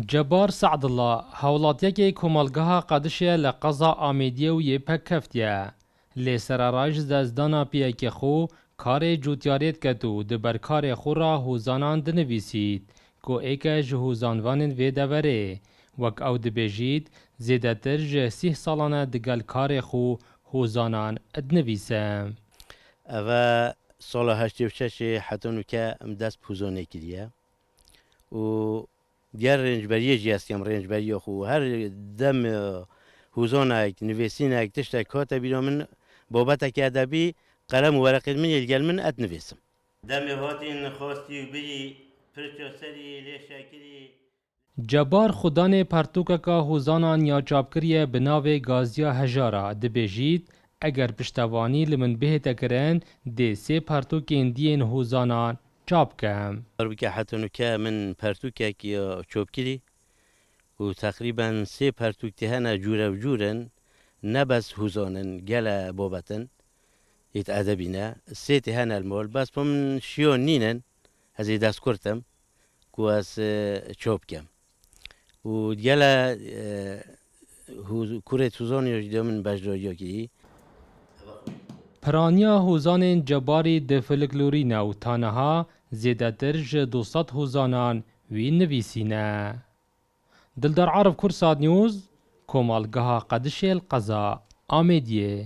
جبار سعد الله هولاتیکی کمالگاه قدشه لقضا آمیدیه و یه پکفتیه. لی سرارایش دزدانا پیه که خو کار جوتیاریت کتو دبر کار خو را هوزانان دنویسید که ایک جهوزانوانن وی دوره. وک او دبیجید زیده تر جه 30 سالانه دگل کار خو هوزانان ادنویسه. اوه سال 86 حتونو که ام دست پوزونه کریه و دیگر رنجبریه جیستیم رنجبریه خو هر دم هوزانه نویسینه تشت کاته بیرا من بابت که ادبی قلم و ورق من یلگل من اد نویسم دم هاتین خواستی و بری پرچاسری لیشکری جبار خودان پرتوکا که هوزانان یا چاپکریه بناوی گازیا هجارا دبیجید اگر پشتوانی لمن بهت کرن دی سه پرتوکین دین هوزانان چاپ کم. که حتی که من پرتوکه که چوب کری و تقریبا 3 پرتوک تهانه جوره و جورن نه بس هوزانن گله بابتن ایت ادبینه 3 تهانه المول بس پم شیون نینن هزی دست کرتم که از چوب کم و گله کوره هوزانی رو من بجداریا کی پرانیا هوزان جباری د فلکلوری نو تانها زیدتر ج 200 هوزانان وی نویسینه. دلدار عرب کرساد نیوز کمالگاه قدش القضا آمیدیه.